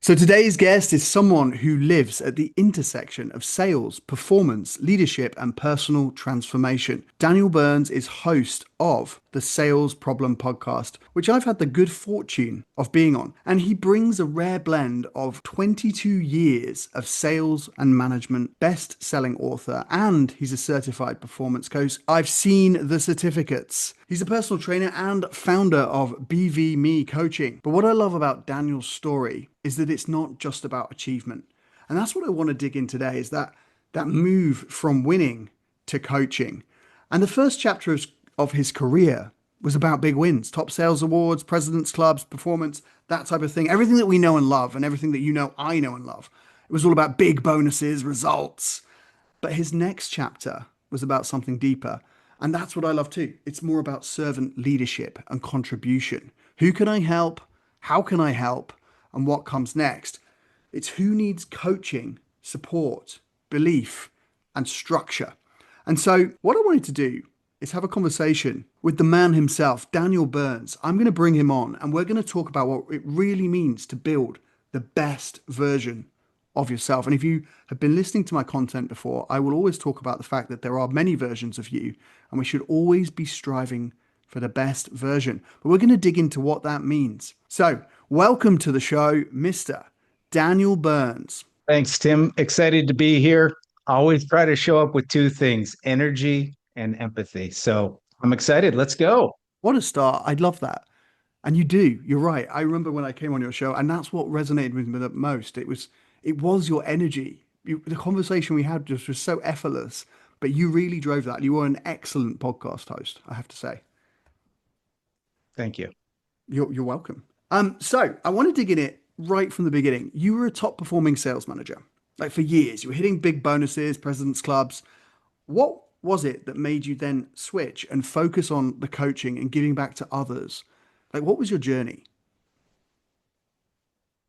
So today's guest is someone who lives at the intersection of sales, performance, leadership, and personal transformation. Daniel Burns is host of the Sales Problem podcast, which I've had the good fortune of being on. And he brings a rare blend of 22 years of sales and management, best-selling author, and he's a certified performance coach. I've seen the certificates. He's a personal trainer and founder of BV Me Coaching. But what I love about Daniel's story is that it's not just about achievement. And that's what I want to dig in today is that move from winning to coaching. And the first chapter of his career was about big wins, top sales awards, president's clubs, performance, that type of thing. Everything that we know and love and everything that you know, I know and love. It was all about big bonuses, results. But his next chapter was about something deeper. And that's what I love too. It's more about servant leadership and contribution. Who can I help? How can I help? And what comes next? It's who needs coaching, support, belief, and structure. And so, what I wanted to do is have a conversation with the man himself, Daniel Burns. I'm going to bring him on and we're going to talk about what it really means to build the best version of yourself. And if you have been listening to my content before, I will always talk about the fact that there are many versions of you and we should always be striving for the best version. But we're going to dig into what that means. So, welcome to the show, Mr. Daniel Burns. Thanks, Tim. Excited to be here. Always try to show up with two things, energy and empathy. So I'm excited. Let's go. What a start. I'd love that. And you do. You're right. I remember when I came on your show, and that's what resonated with me the most. It was your energy. The conversation we had just was so effortless, but you really drove that. You were an excellent podcast host, I have to say. Thank you. You're welcome. So I want to dig in it right from the beginning. You were a top performing sales manager, like for years. You were hitting big bonuses, presidents clubs. What was it that made you then switch and focus on the coaching and giving back to others? Like, what was your journey?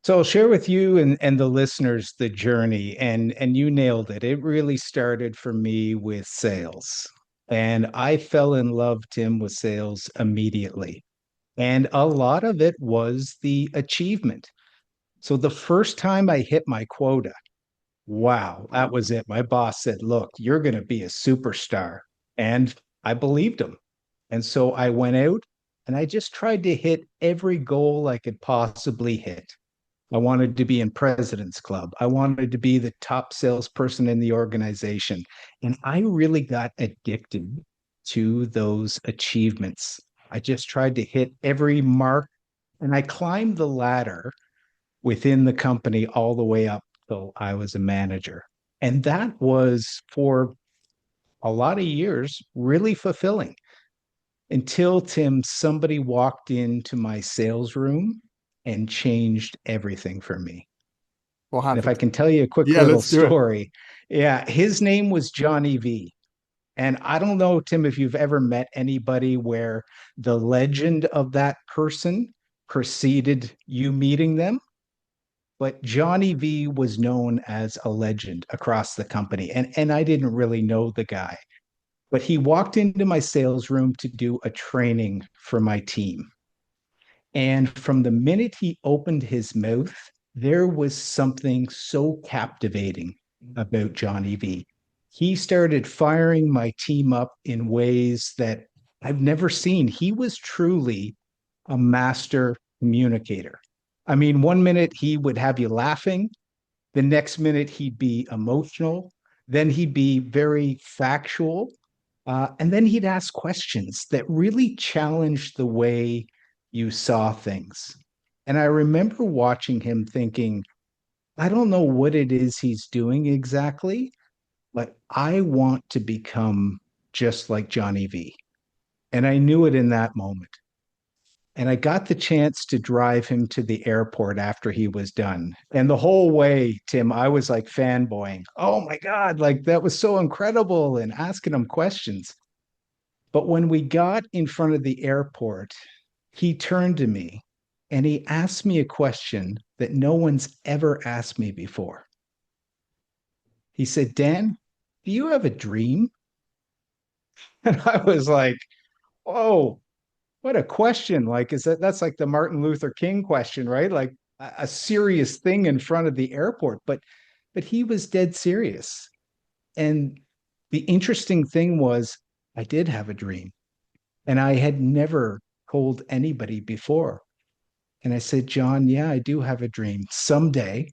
So I'll share with you and the listeners the journey, and you nailed it. It really started for me with sales. And I fell in love, Tim, with sales immediately. And a lot of it was the achievement. So the first time I hit my quota, wow, that was it. My boss said, "Look, you're going to be a superstar." And I believed him. And so I went out and I just tried to hit every goal I could possibly hit. I wanted to be in President's Club. I wanted to be the top salesperson in the organization. And I really got addicted to those achievements. I just tried to hit every mark and I climbed the ladder within the company all the way up till I was a manager. And that was for a lot of years really fulfilling until Tim, somebody walked into my sales room and changed everything for me. What And if I happened? can tell you a quick Yeah, little let's do it. story, yeah, his name was Jonny V. And I don't know, Tim, if you've ever met anybody where the legend of that person preceded you meeting them, but Jonny V was known as a legend across the company. And I didn't really know the guy, but he walked into my sales room to do a training for my team. And from the minute he opened his mouth, there was something so captivating about Jonny V. He started firing my team up in ways that I've never seen. He was truly a master communicator. I mean, one minute he would have you laughing, the next minute he'd be emotional, then he'd be very factual, and then he'd ask questions that really challenged the way you saw things. And I remember watching him thinking, I don't know what it is he's doing exactly, but I want to become just like Jonny V. And I knew it in that moment. And I got the chance to drive him to the airport after he was done. And the whole way, Tim, I was like fanboying. Oh my God, like that was so incredible, and asking him questions. But when we got in front of the airport, he turned to me and he asked me a question that no one's ever asked me before. He said, Dan, do you have a dream? And I was like, oh, what a question. Like, is that's like the Martin Luther King question, right? Like, a serious thing in front of the airport, but he was dead serious. And the interesting thing was, I did have a dream, and I had never told anybody before. And I said, John, yeah, I do have a dream. Someday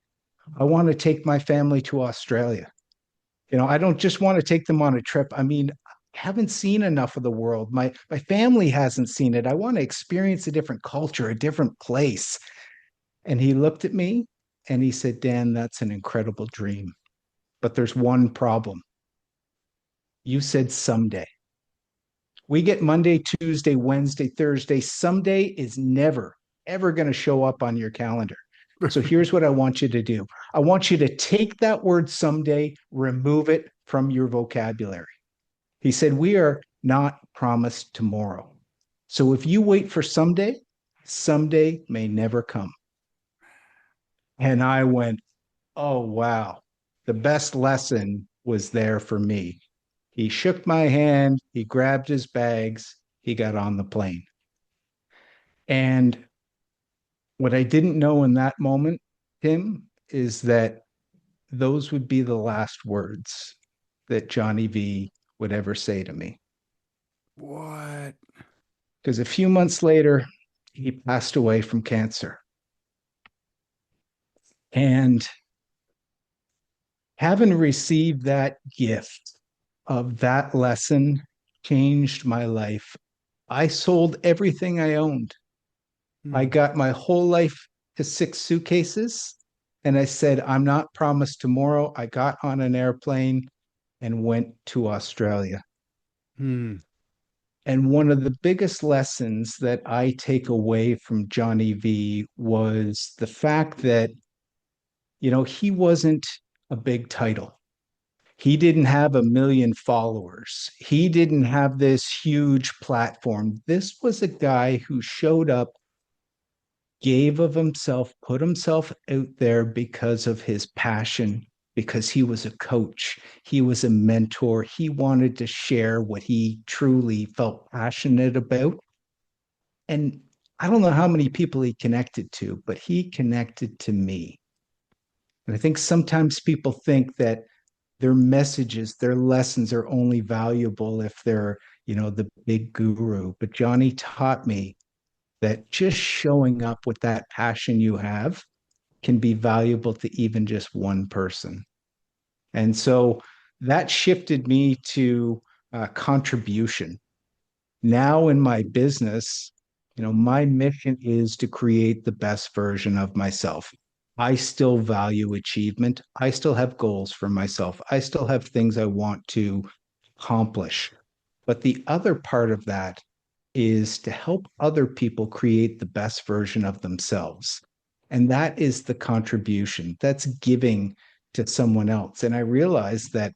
I want to take my family to Australia. I don't just want to take them on a trip. I mean, I haven't seen enough of the world. My family hasn't seen it. I want to experience a different culture, a different place. And he looked at me and he said, Dan, that's an incredible dream. But there's one problem. You said someday. We get Monday, Tuesday, Wednesday, Thursday. Someday is never, ever going to show up on your calendar. So here's what I want you to do. I want you to take that word someday, remove it from your vocabulary. He said, we are not promised tomorrow. So if you wait for someday, someday may never come. And I went, oh, wow. The best lesson was there for me. He shook my hand, he grabbed his bags, he got on the plane. And what I didn't know in that moment, Tim, is that those would be the last words that Jonny V would ever say to me. What? Because a few months later, he passed away from cancer. And having received that gift of that lesson changed my life. I sold everything I owned. I got my whole life to 6 suitcases. And I said, I'm not promised tomorrow. I got on an airplane and went to Australia. Hmm. And one of the biggest lessons that I take away from Jonny V was the fact that, he wasn't a big title. He didn't have a million followers. He didn't have this huge platform. This was a guy who showed up, gave of himself, put himself out there because of his passion, because he was a coach, he was a mentor. He wanted to share what he truly felt passionate about. And I don't know how many people he connected to, but he connected to me. And I think sometimes people think that their messages, their lessons are only valuable if they're, the big guru. But Jonny taught me that just showing up with that passion you have can be valuable to even just one person. And so that shifted me to contribution. Now in my business, my mission is to create the best version of myself. I still value achievement. I still have goals for myself. I still have things I want to accomplish. But the other part of that is to help other people create the best version of themselves. And that is the contribution. That's giving to someone else. And I realized that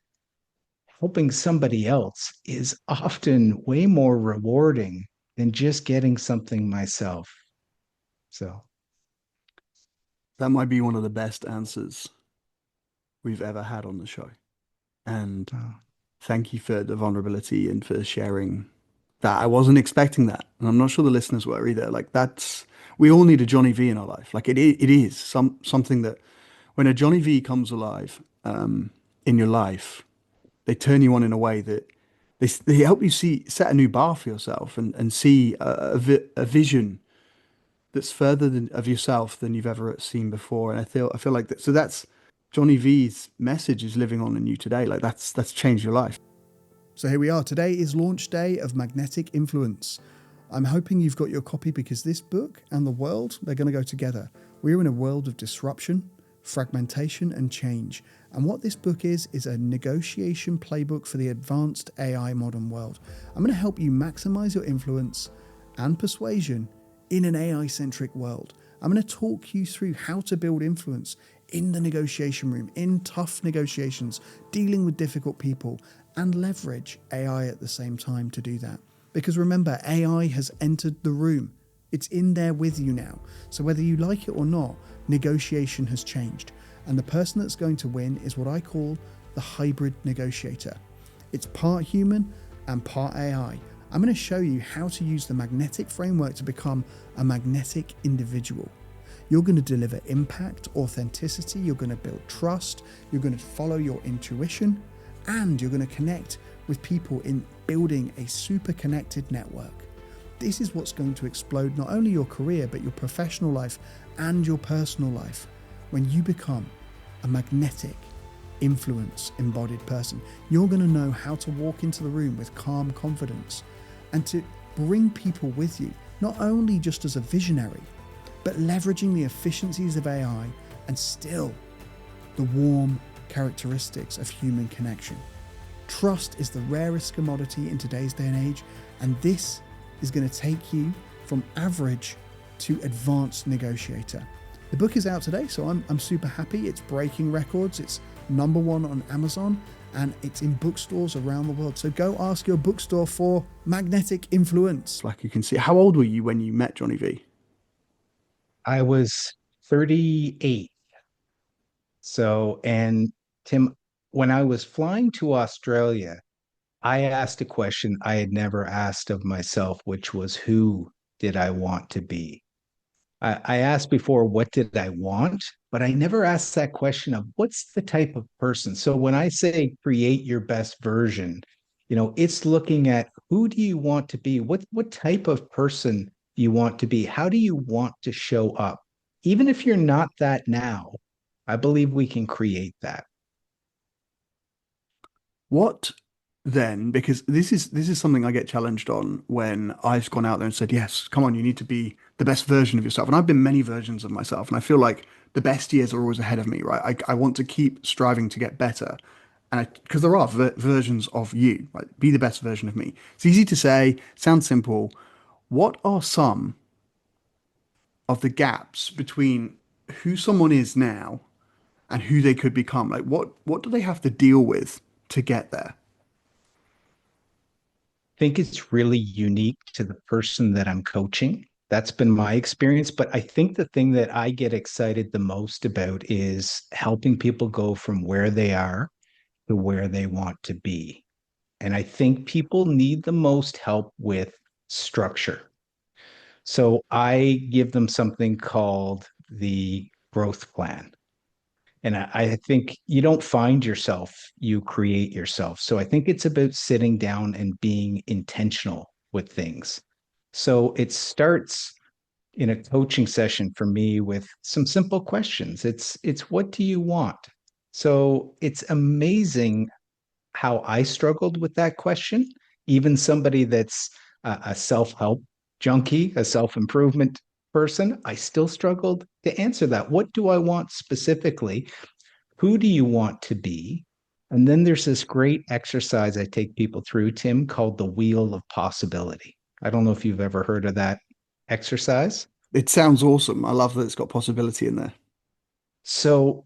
helping somebody else is often way more rewarding than just getting something myself. So That might be one of the best answers we've ever had on the show. And uh, thank you for the vulnerability and for sharing that. I wasn't expecting that. And I'm not sure the listeners were either. Like we all need a Jonny V in our life. Like it is something that when a Jonny V comes alive, in your life, they turn you on in a way that they help you set a new bar for yourself and see a vision that's further of yourself than you've ever seen before. And I feel like that. So that's Jonny V's message is living on in you today. Like that's changed your life. So here we are. Today is launch day of Magnetic Influence. I'm hoping you've got your copy because this book and the world, they're going to go together. We're in a world of disruption, fragmentation, and change. And what this book is a negotiation playbook for the advanced AI modern world. I'm going to help you maximize your influence and persuasion in an AI-centric world. I'm going to talk you through how to build influence in the negotiation room, in tough negotiations, dealing with difficult people, and leverage AI at the same time to do that. Because remember, AI has entered the room. It's in there with you now. So whether you like it or not, negotiation has changed. And the person that's going to win is what I call the hybrid negotiator. It's part human and part AI. I'm going to show you how to use the magnetic framework to become a magnetic individual. You're going to deliver impact, authenticity, you're going to build trust, you're going to follow your intuition, and you're going to connect with people in building a super connected network. This is what's going to explode not only your career, but your professional life and your personal life when you become a magnetic influence embodied person. You're going to know how to walk into the room with calm confidence and to bring people with you, not only just as a visionary, but leveraging the efficiencies of AI and still the warm characteristics of human connection. Trust is the rarest commodity in today's day and age, and this is going to take you from average to advanced negotiator. The book is out today, so I'm super happy. It's breaking records. It's #1 on Amazon, and it's in bookstores around the world. So go ask your bookstore for Magnetic Influence. Like you can see, how old were you when you met Jonny V? I was 38. So, and Tim, when I was flying to Australia, I asked a question I had never asked of myself, which was, who did I want to be? I asked before, what did I want? But I never asked that question of what's the type of person. So when I say create your best version, it's looking at who do you want to be? What type of person do you want to be? How do you want to show up? Even if you're not that now, I believe we can create that. What then? Because this is something I get challenged on when I've gone out there and said, yes, come on, you need to be the best version of yourself. And I've been many versions of myself, and I feel like the best years are always ahead of me, right? I want to keep striving to get better. And because there are versions of you, right? Be the best version of me. It's easy to say, sounds simple. What are some of the gaps between who someone is now and who they could become? Like what do they have to deal with to get there? Think it's really unique to the person that I'm coaching. That's been my experience. But I think the thing that I get excited the most about is helping people go from where they are to where they want to be. And I think people need the most help with structure. So I give them something called the growth plan. And I think you don't find yourself, you create yourself. So I think it's about sitting down and being intentional with things. So it starts in a coaching session for me with some simple questions. It's what do you want? So it's amazing how I struggled with that question. Even somebody that's a self-help junkie, a self-improvement person, I still struggled to answer that. What do I want specifically? Who do you want to be? And then there's this great exercise I take people through, Tim, called the Wheel of Possibility. I don't know if you've ever heard of that exercise. It sounds awesome. I love that it's got possibility in there. So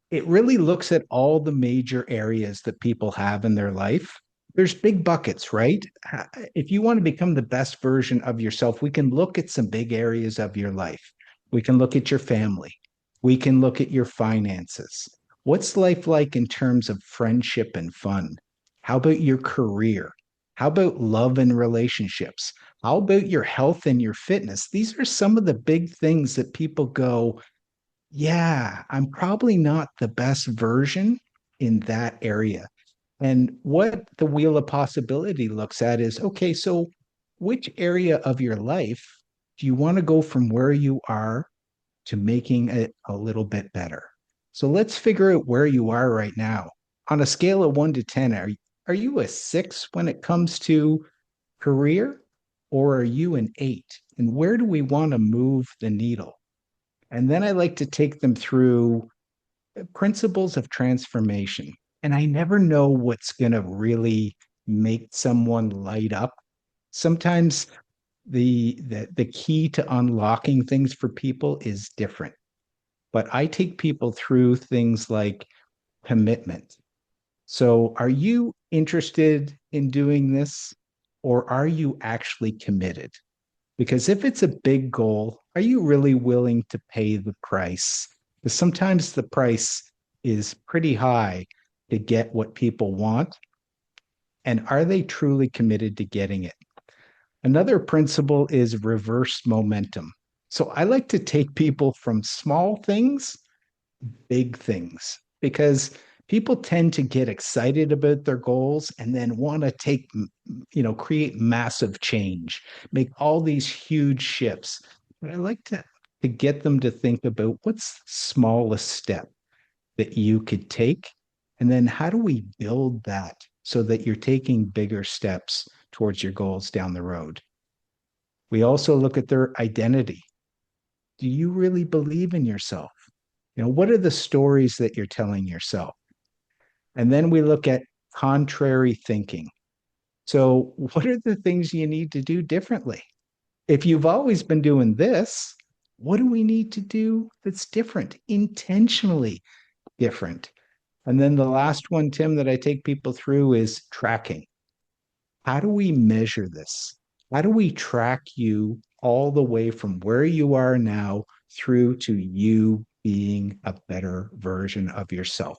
it really looks at all the major areas that people have in their life. There's big buckets, right? If you want to become the best version of yourself, we can look at some big areas of your life. We can look at your family. We can look at your finances. What's life like in terms of friendship and fun? How about your career? How about love and relationships? How about your health and your fitness? These are some of the big things that people go, yeah, I'm probably not the best version in that area. And what the wheel of possibility looks at is, okay, so which area of your life do you want to go from where you are to making it a little bit better? So let's figure out where you are right now. On a scale of 1 to 10, are you a 6 when it comes to career, or are you an 8? And where do we want to move the needle? And then I like to take them through principles of transformation. And I never know what's going to really make someone light up. Sometimes the key to unlocking things for people is different. But I take people through things like commitment. So are you interested in doing this, or are you actually committed? Because if it's a big goal, are you really willing to pay the price? Because sometimes the price is pretty high to get what people want. And are they truly committed to getting it? Another principle is reverse momentum. So I like to take people from small things, big things, because people tend to get excited about their goals and then want to create massive change, make all these huge shifts. But I like to get them to think about what's the smallest step that you could take, and then how do we build that so that you're taking bigger steps towards your goals down the road. We also look at their identity. Do you really believe in yourself? What are the stories that you're telling yourself? And then we look at contrary thinking. So, what are the things you need to do differently? If you've always been doing this, what do we need to do that's different, intentionally different? And then the last one, Tim, that I take people through is tracking. How do we measure this? How do we track you all the way from where you are now through to you being a better version of yourself?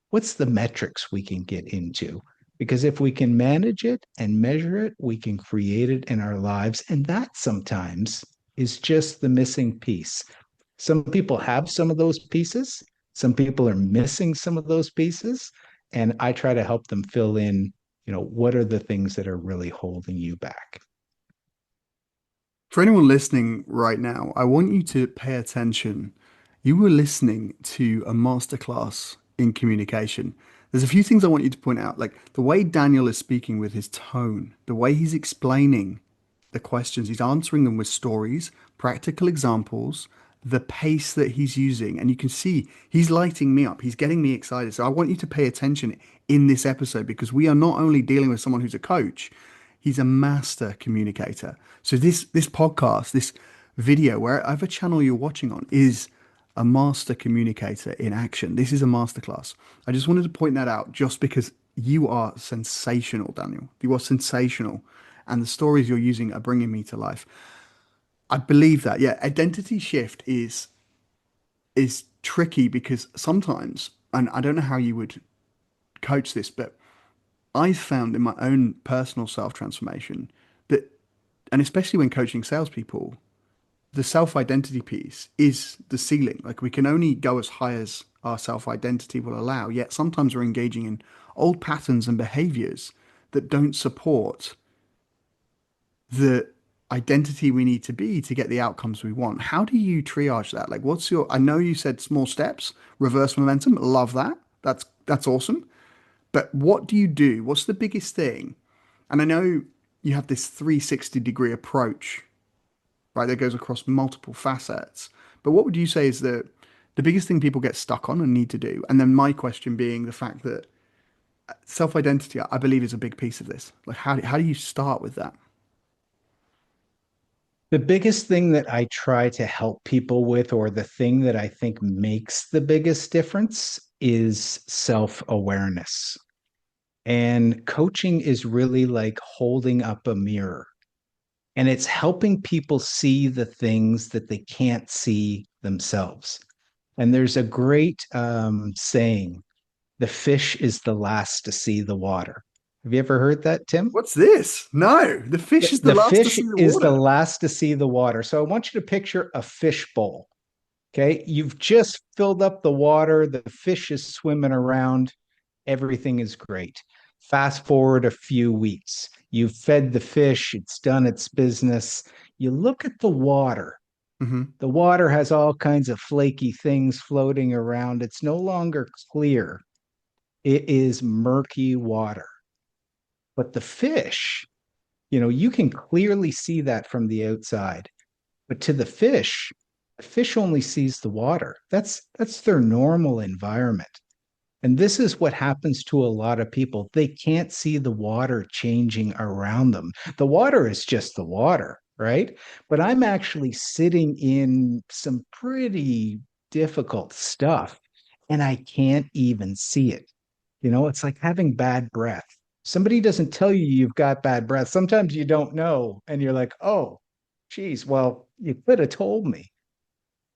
What's the metrics we can get into? Because if we can manage it and measure it, we can create it in our lives. And that sometimes is just the missing piece. Some people have some of those pieces, some people are missing some of those pieces. And I try to help them fill in, what are the things that are really holding you back? For anyone listening right now, I want you to pay attention. You were listening to a masterclass in communication. There's a few things I want you to point out, like the way Daniel is speaking with his tone, the way he's explaining the questions, he's answering them with stories, practical examples, the pace that he's using. And you can see he's lighting me up, he's getting me excited. So I want you to pay attention in this episode because we are not only dealing with someone who's a coach, he's a master communicator. So this podcast, this video, wherever channel you're watching on, is a master communicator in action. This is a masterclass. I just wanted to point that out just because you are sensational, Daniel. You are sensational. And the stories you're using are bringing me to life. I believe that. Yeah, identity shift is tricky because sometimes, and I don't know how you would coach this, but I've found in my own personal self transformation that, and especially when coaching salespeople, the self identity piece is the ceiling. Like we can only go as high as our self identity will allow. Yet sometimes we're engaging in old patterns and behaviors that don't support the identity we need to be to get the outcomes we want. How do you triage that? Like what's your, I know you said small steps, reverse momentum, love that. That's awesome. But what do you do? What's the biggest thing? And I know you have this 360-degree approach, right, that goes across multiple facets. But what would you say is the biggest thing people get stuck on and need to do? And then my question being the fact that self-identity, I believe, is a big piece of this. Like how do you start with that? The biggest thing that I try to help people with, or the thing that I think makes the biggest difference, is self awareness. And coaching is really like holding up a mirror, and it's helping people see the things that they can't see themselves. And there's a great saying, the fish is the last to see the water. Have you ever heard that, Tim? What's this? No, the fish is the The last to fish see the is the water. last to see the water. So I want you to picture a fish bowl. Okay. You've just filled up the water, the fish is swimming around, everything is great. Fast forward a few weeks. You've fed the fish, it's done its business. You look at the water. Hmm. The water has all kinds of flaky things floating around. It's no longer clear, it is murky water. But the fish, you can clearly see that from the outside. But to the fish only sees the water. That's their normal environment. And this is what happens to a lot of people. They can't see the water changing around them. The water is just the water, right? But I'm actually sitting in some pretty difficult stuff and I can't even see it. It's like having bad breath. Somebody doesn't tell you you've got bad breath. Sometimes you don't know and you're like, oh, geez, well, you could have told me.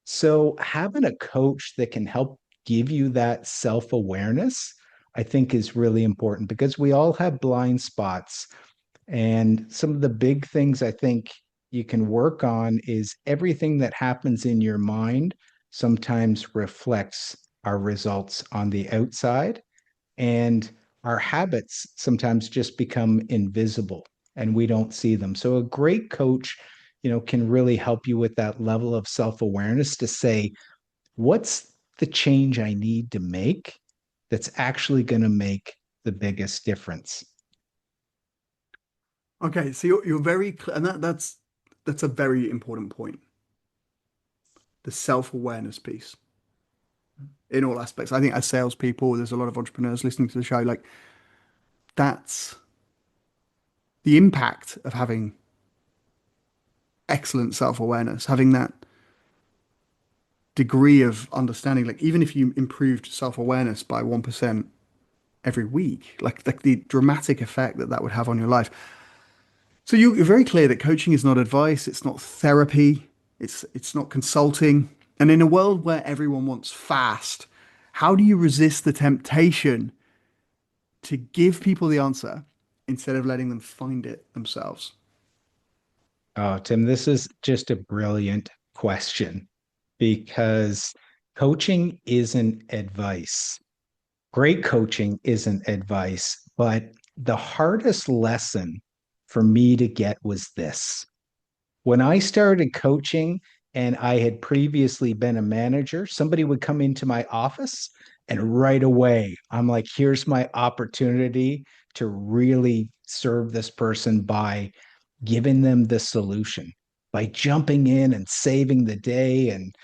So having a coach that can help give you that self-awareness, I think is really important because we all have blind spots. And some of the big things I think, you can work on is everything that happens in your mind sometimes reflects our results on the outside, and our habits sometimes just become invisible and we don't see them. So a great coach, can really help you with that level of self-awareness to say, what's the change I need to make that's actually going to make the biggest difference? Okay, so you're very clear, and that's a very important point. The self-awareness piece in all aspects. I think as salespeople, there's a lot of entrepreneurs listening to the show. Like that's the impact of having excellent self-awareness, having that degree of understanding. Like even if you improved self-awareness by 1% every week, like the dramatic effect that that would have on your life. So you're very clear that coaching is not advice, it's not therapy, it's not consulting. And in a world where everyone wants fast, how do you resist the temptation to give people the answer instead of letting them find it themselves? Oh, Tim, this is just a brilliant question because coaching isn't advice. Great coaching isn't advice, but the hardest lesson for me to get was this. When I started coaching and I had previously been a manager, somebody would come into my office and right away, I'm like, here's my opportunity to really serve this person by giving them the solution, by jumping in and saving the day and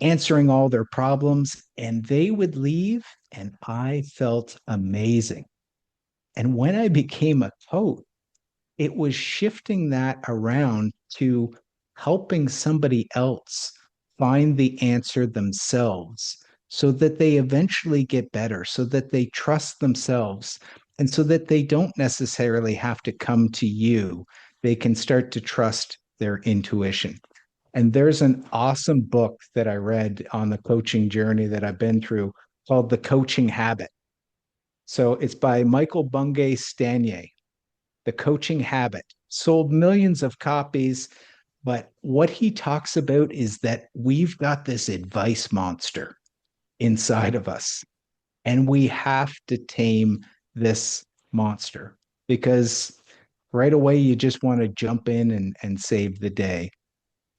answering all their problems. And they would leave and I felt amazing. And when I became a coach, it was shifting that around to helping somebody else find the answer themselves so that they eventually get better, so that they trust themselves, and so that they don't necessarily have to come to you. They can start to trust their intuition. And there's an awesome book that I read on the coaching journey that I've been through called The Coaching Habit. So it's by Michael Bungay Stanier. The Coaching Habit, sold millions of copies. But what he talks about is that we've got this advice monster inside of us, and we have to tame this monster because right away you just want to jump in and save the day.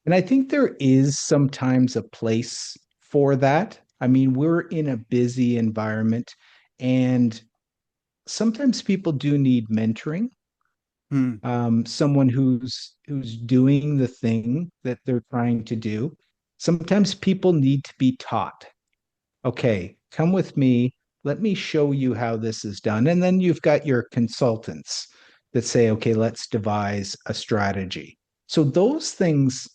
And I think there is sometimes a place for that. I mean, we're in a busy environment, and sometimes people do need mentoring, Hmm. someone who's doing the thing that they're trying to do. Sometimes people need to be taught. Okay, come with me. Let me show you how this is done. And then you've got your consultants that say, okay, let's devise a strategy. So those things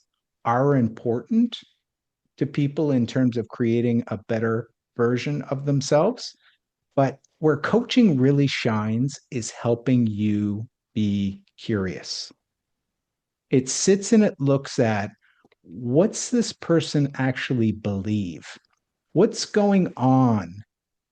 are important to people in terms of creating a better version of themselves. But where coaching really shines is helping you be curious. It sits and it looks at, what's this person actually believe? What's going on?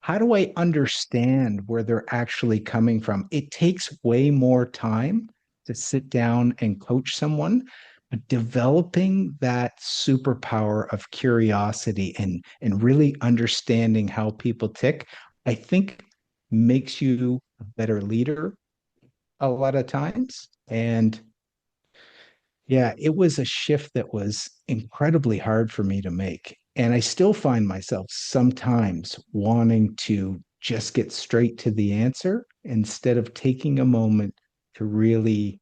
How do I understand where they're actually coming from? It takes way more time to sit down and coach someone, but developing that superpower of curiosity and really understanding how people tick, I think makes you a better leader a lot of times. And yeah, it was a shift that was incredibly hard for me to make. And I still find myself sometimes wanting to just get straight to the answer instead of taking a moment to really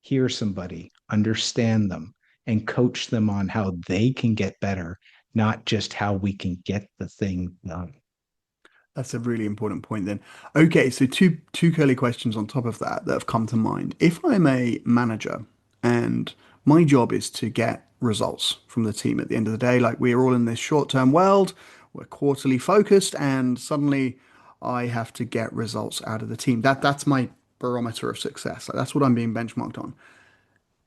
hear somebody, understand them, and coach them on how they can get better, not just how we can get the thing done. That's a really important point then. Okay, so two curly questions on top of that that have come to mind. If I'm a manager and my job is to get results from the team at the end of the day, like we're all in this short-term world, we're quarterly focused, and suddenly I have to get results out of the team. That's my barometer of success. Like that's what I'm being benchmarked on.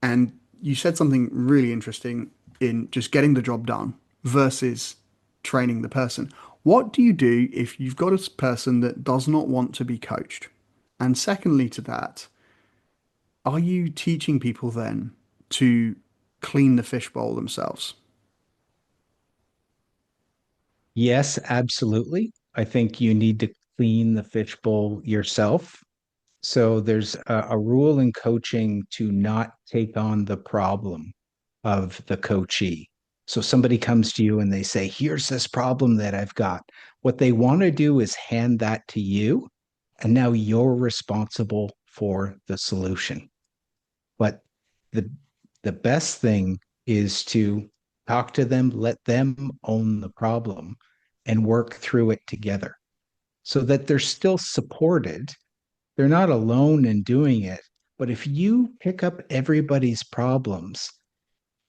And you said something really interesting in just getting the job done versus training the person. What do you do if you've got a person that does not want to be coached? And secondly, to that, are you teaching people then to clean the fishbowl themselves? Yes, absolutely. I think you need to clean the fishbowl yourself. So there's a rule in coaching to not take on the problem of the coachee. So somebody comes to you and they say, here's this problem that I've got. What they want to do is hand that to you, and now you're responsible for the solution. But the the best thing is to talk to them, let them own the problem and work through it together so that they're still supported. They're not alone in doing it. But if you pick up everybody's problems,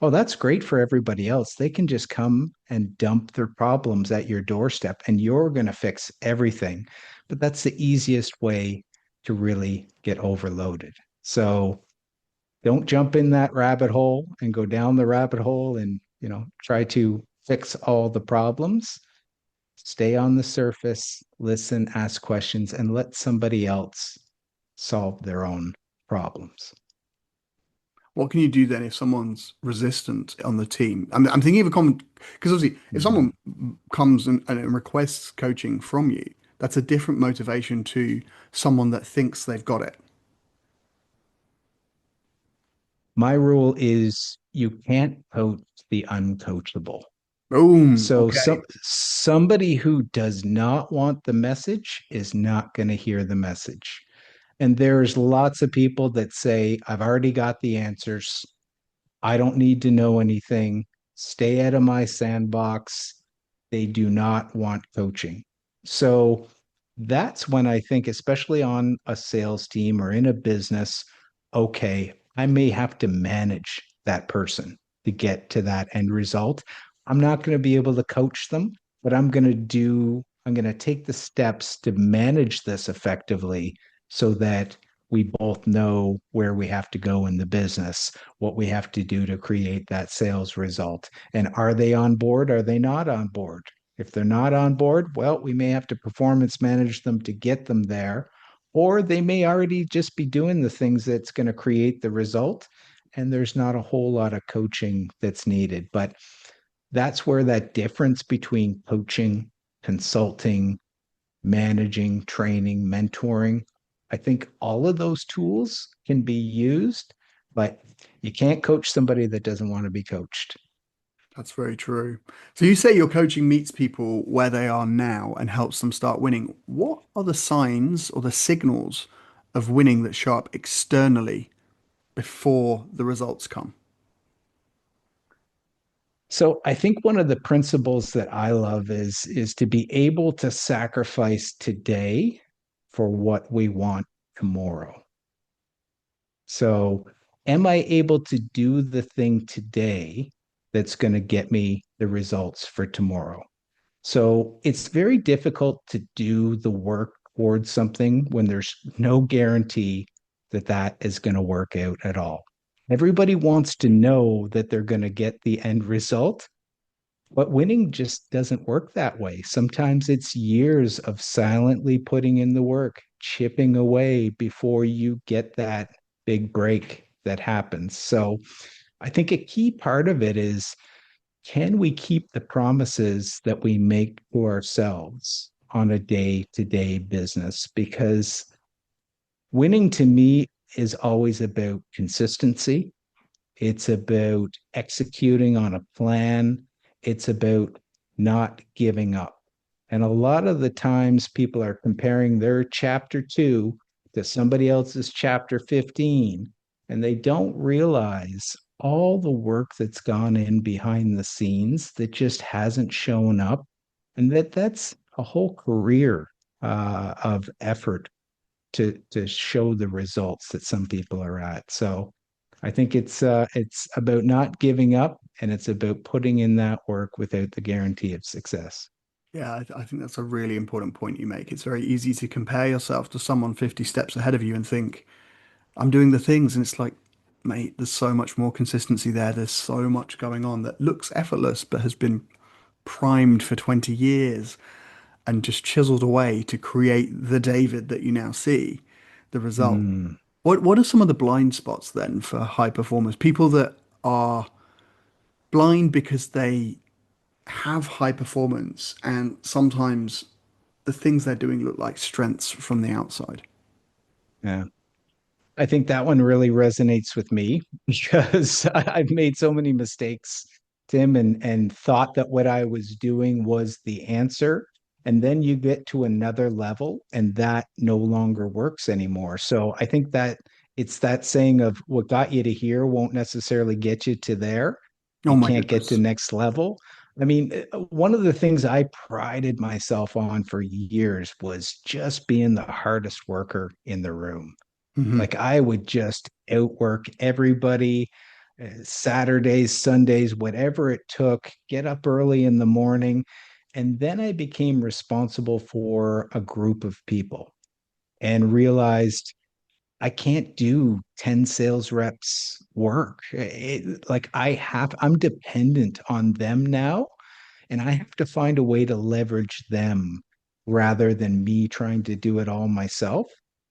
oh, that's great for everybody else. They can just come and dump their problems at your doorstep and you're going to fix everything. But that's the easiest way to really get overloaded. So don't jump in that rabbit hole and go down the rabbit hole and, try to fix all the problems. Stay on the surface, listen, ask questions, and let somebody else solve their own problems. What can you do then if someone's resistant on the team? I'm thinking of a common, because obviously, if Mhm. someone comes and requests coaching from you, that's a different motivation to someone that thinks they've got it. My rule is you can't coach the uncoachable. Boom. So Okay. somebody who does not want the message is not going to hear the message. And there's lots of people that say, I've already got the answers. I don't need to know anything. Stay out of my sandbox. They do not want coaching. So that's when I think, especially on a sales team or in a business, okay, I may have to manage that person to get to that end result. I'm not going to be able to coach them, but I'm going to take the steps to manage this effectively so that we both know where we have to go in the business, what we have to do to create that sales result. And are they on board? Are they not on board? If they're not on board, well, we may have to performance manage them to get them there, or they may already just be doing the things that's going to create the result. And there's not a whole lot of coaching that's needed. But that's where that difference between coaching, consulting, managing, training, mentoring. I think all of those tools can be used, but you can't coach somebody that doesn't want to be coached. That's very true. So you say your coaching meets people where they are now and helps them start winning. What are the signs or the signals of winning that show up externally before the results come? So I think one of the principles that I love is to be able to sacrifice today for what we want tomorrow. So am I able to do the thing today that's going to get me the results for tomorrow? So it's very difficult to do the work towards something when there's no guarantee that that is going to work out at all. Everybody wants to know that they're going to get the end result, but winning just doesn't work that way. Sometimes it's years of silently putting in the work, chipping away before you get that big break that happens. So I think a key part of it is, can we keep the promises that we make to ourselves on a day to day business? Because winning to me is always about consistency. It's about executing on a plan. It's about not giving up. And a lot of the times people are comparing their chapter 2 to somebody else's chapter 15, and they don't realize all the work that's gone in behind the scenes that just hasn't shown up, and that's a whole career of effort to show the results that some people are at. So I think it's about not giving up and it's about putting in that work without the guarantee of success. Yeah, I think that's a really important point you make. It's very easy to compare yourself to someone 50 steps ahead of you and think, I'm doing the things. And it's like, mate, there's so much more consistency there. There's so much going on that looks effortless, but has been primed for 20 years and just chiseled away to create the David that you now see, the result. Mm. What are some of the blind spots then for high performers? People that are blind because they have high performance and sometimes the things they're doing look like strengths from the outside. Yeah. I think that one really resonates with me because I've made so many mistakes, Tim, and thought that what I was doing was the answer. And then you get to another level and that no longer works anymore. So I think that it's that saying of what got you to here won't necessarily get you to there. Oh You my can't get to goodness. next level. I mean, one of the things I prided myself on for years was just being the hardest worker in the room. Hmm. Like I would just outwork everybody, Saturdays, Sundays, whatever it took, get up early in the morning. And then I became responsible for a group of people and realized I can't do 10 sales reps work. I'm dependent on them now and I have to find a way to leverage them rather than me trying to do it all myself.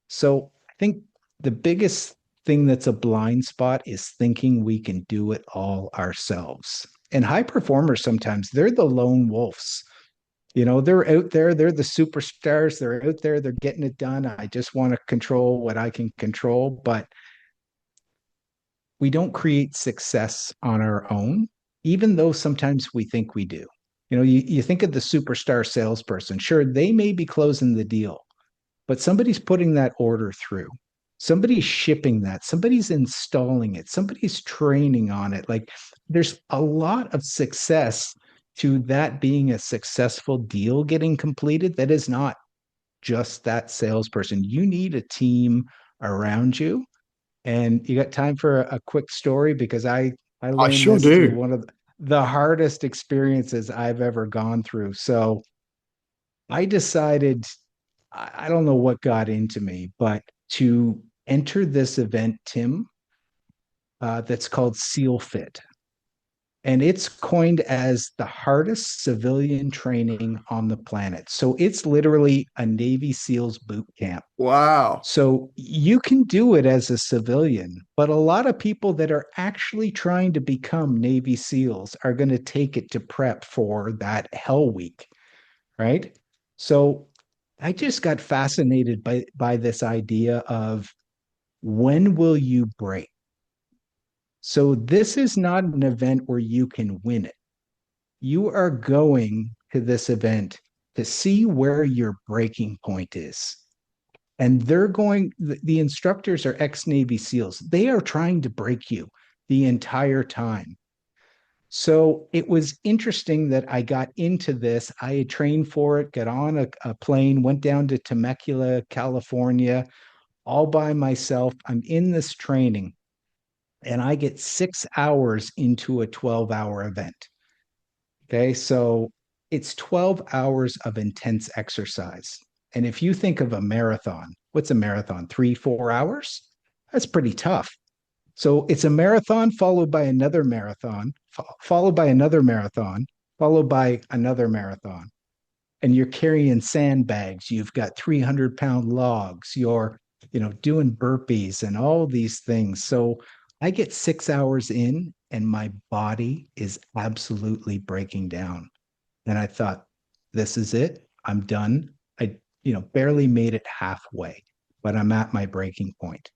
So I think the biggest thing that's a blind spot is thinking we can do it all ourselves. And high performers sometimes they're the lone wolves. You know, they're out there, they're the superstars, they're out there, they're getting it done. I just want to control what I can control, but we don't create success on our own, even though sometimes we think we do. You know, you think of the superstar salesperson. Sure, they may be closing the deal, but somebody's putting that order through. Somebody's shipping that. Somebody's installing it. Somebody's training on it. Like there's a lot of success to that being a successful deal getting completed. That is not just that salesperson. You need a team around you and you got time for a quick story because I I learned sure this through do. one of the hardest experiences I've ever gone through. So I decided I don't know what got into me, but to enter this event, Tim, that's called SEAL Fit. And it's coined as the hardest civilian training on the planet. So it's literally a Navy SEALs boot camp. Wow. So you can do it as a civilian, but a lot of people that are actually trying to become Navy SEALs are going to take it to prep for that hell week, right? So I just got fascinated by this idea of when will you break? So this is not an event where you can win it. You are going to this event to see where your breaking point is. And the instructors are ex Navy SEALs. They are trying to break you the entire time. So it was interesting that I got into this. I had trained for it, got on a plane, went down to Temecula, California, all by myself. I'm in this training and I get 6 hours into a 12-hour event. Okay. So it's 12 hours of intense exercise. And if you think of a marathon, what's a marathon? 3, 4 hours? That's pretty tough. So it's a marathon followed by another marathon, followed by another marathon, followed by another marathon. And you're carrying sandbags. You've got 300-pound logs. You're doing burpees and all these things. So I get 6 hours in and my body is absolutely breaking down. And I thought, this is it. I'm done. I barely made it halfway, but I'm at my breaking point.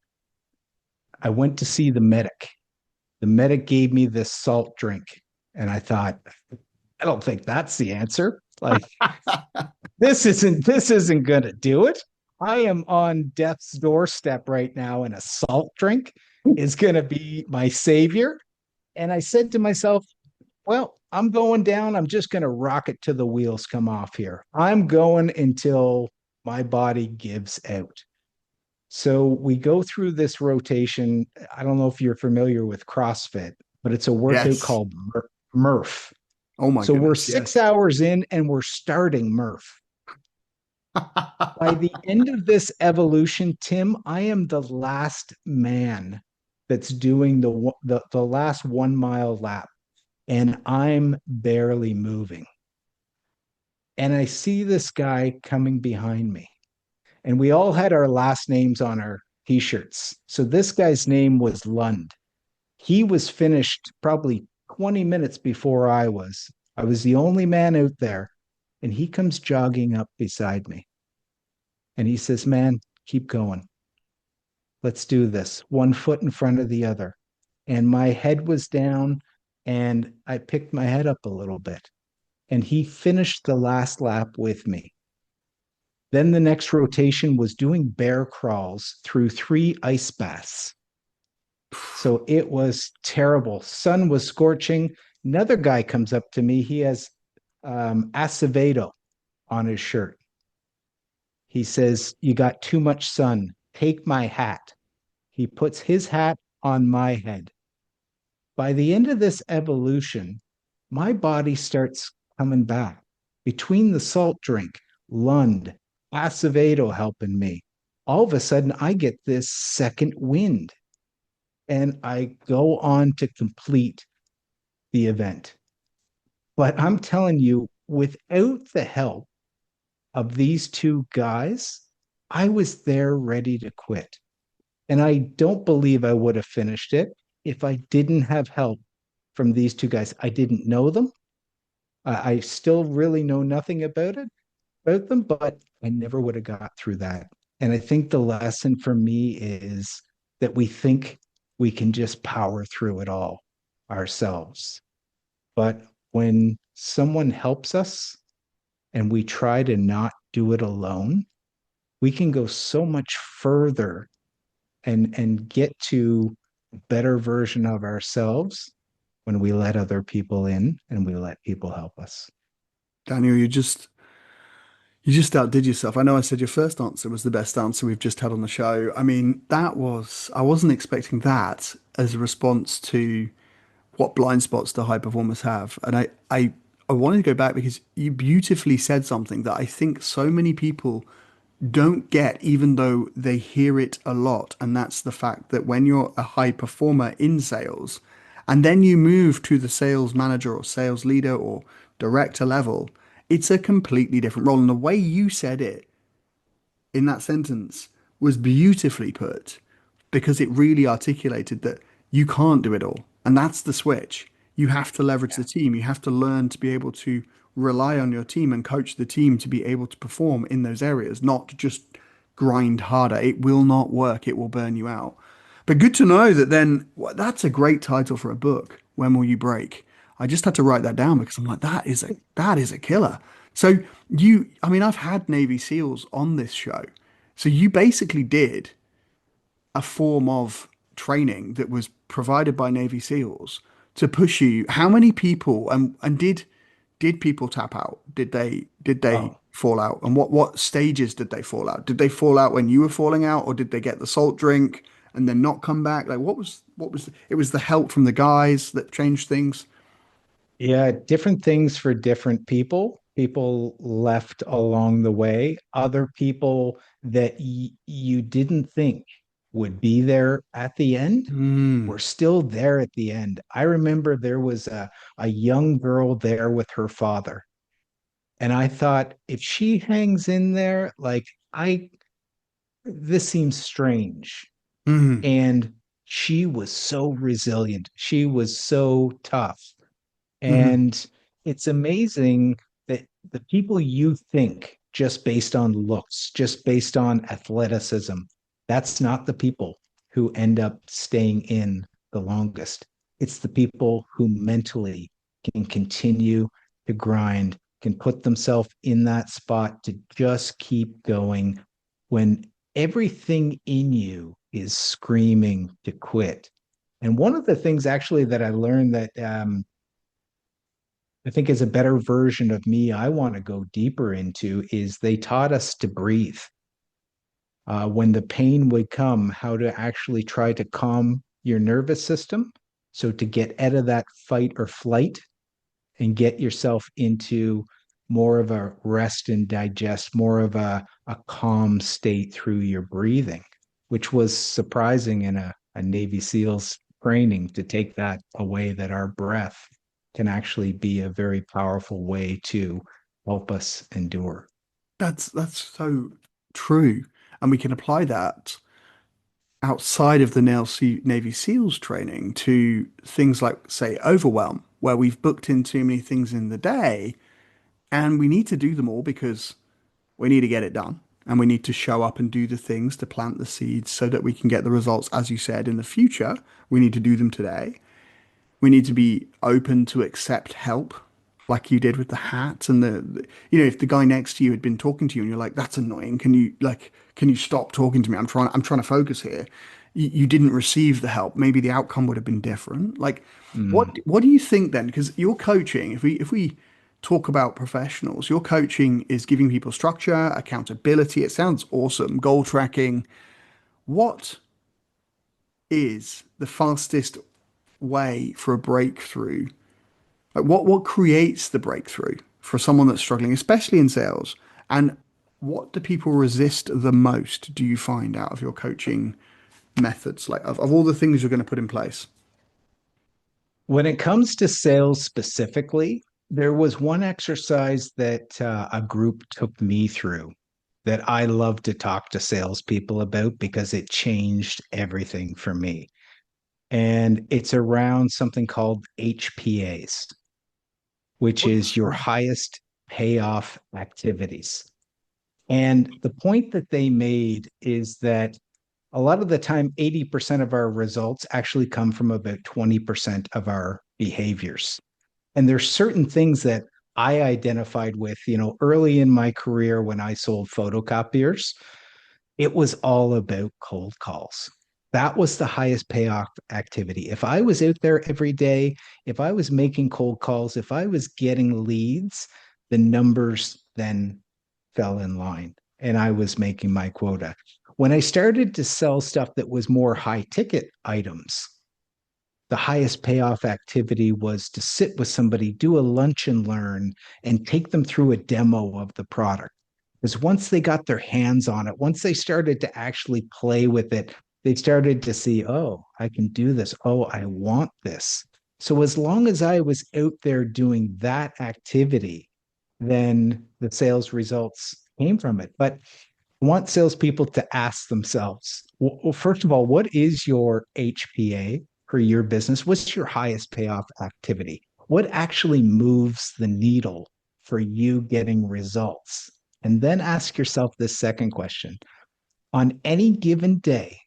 I went to see the medic. The medic gave me this salt drink. And I thought, I don't think that's the answer. Like, this isn't gonna do it. I am on death's doorstep right now, and a salt drink is gonna be my savior. And I said to myself, well, I'm going down. I'm just gonna rock it till the wheels come off here. I'm going until my body gives out. So we go through this rotation. I don't know if you're familiar with CrossFit, but it's a workout Yes. called Murph. Oh my So we're goodness. six Yes. hours in and we're starting Murph. By the end of this evolution, Tim, I am the last man that's doing the last 1 mile lap, and I'm barely moving. And I see this guy coming behind me, and we all had our last names on our t-shirts. So this guy's name was Lund. He was finished probably 20 minutes before I was. I was the only man out there. And he comes jogging up beside me. And he says, "Man, keep going. Let's do this. One foot in front of the other." And my head was down and I picked my head up a little bit. And he finished the last lap with me. Then the next rotation was doing bear crawls through 3 ice baths. So it was terrible. Sun was scorching. Another guy comes up to me. He has Acevedo on his shirt. He says, "You got too much sun. Take my hat." He puts his hat on my head. By the end of this evolution, my body starts coming back. Between the salt drink, Lund, Acevedo helping me, all of a sudden I get this second wind and I go on to complete the event. But I'm telling you, without the help of these two guys, I was there ready to quit. And I don't believe I would have finished it if I didn't have help from these two guys. I didn't know them. I still really know nothing about them, but I never would have got through that. And I think the lesson for me is that we think we can just power through it all ourselves. But when someone helps us and we try to not do it alone, we can go so much further and get to a better version of ourselves when we let other people in and we let people help us. Daniel, you just outdid yourself. I know I said your first answer was the best answer we've just had on the show. I mean, I wasn't expecting that as a response to what blind spots the high performers have. And I wanted to go back because you beautifully said something that I think so many people don't get, even though they hear it a lot. And that's the fact that when you're a high performer in sales, and then you move to the sales manager or sales leader or director level, it's a completely different role. And the way you said it in that sentence was beautifully put because it really articulated that you can't do it all. And that's the switch. You have to leverage Yeah. the team. You have to learn to be able to rely on your team and coach the team to be able to perform in those areas, not to just grind harder. It will not work. It will burn you out. But good to know that then that's a great title for a book. When will you break? I just had to write that down because I'm like, that is a killer. So I mean, I've had Navy SEALs on this show. So you basically did a form of training that was provided by Navy SEALs to push you. How many people and did people tap out? Did they Oh, fall out? And what stages did they fall out? Did they fall out when you were falling out, or did they get the salt drink and then not come back? Like what was it was the help from the guys that changed things? yeah, different things for different people. People left along the way, other people that you didn't think would be there at the end Mm, were still there at the end. I remember there was a young girl there with her father. And I thought, if she hangs in there, like this seems strange. mm, And she was so resilient. She was so tough. mm, And it's amazing that the people you think just based on looks, just based on athleticism, that's not the people who end up staying in the longest. It's the people who mentally can continue to grind, can put themselves in that spot to just keep going when everything in you is screaming to quit. And one of the things actually that I learned that I think is a better version of me I want to go deeper into is they taught us to breathe. When the pain would come, how to actually try to calm your nervous system. So to get out of that fight or flight and get yourself into more of a rest and digest, more of a calm state through your breathing, which was surprising in a Navy SEALs training to take that away, that our breath can actually be a very powerful way to help us endure. that's so true, and we can apply that outside of the Navy SEALs training to things like, say, overwhelm, where we've booked in too many things in the day and we need to do them all because we need to get it done. And we need to show up and do the things to plant the seeds so that we can get the results, as you said, in the future. We need to do them today. We need to be open to accept help, like you did with the hat and if the guy next to you had been talking to you and you're like, that's annoying. Can you stop talking to me? I'm trying to focus here. You didn't receive the help. Maybe the outcome would have been different. Like, Mm. what do you think then? Because your coaching, if we talk about professionals, your coaching is giving people structure, accountability. It sounds awesome. Goal tracking. What is the fastest way for a breakthrough? Like what creates the breakthrough for someone that's struggling, especially in sales? And what do people resist the most, do you find out of your coaching methods, like of all the things you're going to put in place? When it comes to sales specifically, there was one exercise that a group took me through that I love to talk to salespeople about because it changed everything for me. And it's around something called HPAs, which is What's your that? highest payoff activities. And the point that they made is that a lot of the time, 80% of our results actually come from about 20% of our behaviors. And there's certain things that I identified with, early in my career when I sold photocopiers, it was all about cold calls. That was the highest payoff activity. If I was out there every day, if I was making cold calls, if I was getting leads, the numbers then fell in line and I was making my quota. When I started to sell stuff that was more high ticket items, the highest payoff activity was to sit with somebody, do a lunch and learn, and take them through a demo of the product. Because once they got their hands on it, once they started to actually play with it, they started to see, oh, I can do this. Oh, I want this. So as long as I was out there doing that activity, then the sales results came from it. But I want salespeople to ask themselves, well, first of all, what is your HPA for your business? What's your highest payoff activity? What actually moves the needle for you getting results? And then ask yourself this second question. On any given day,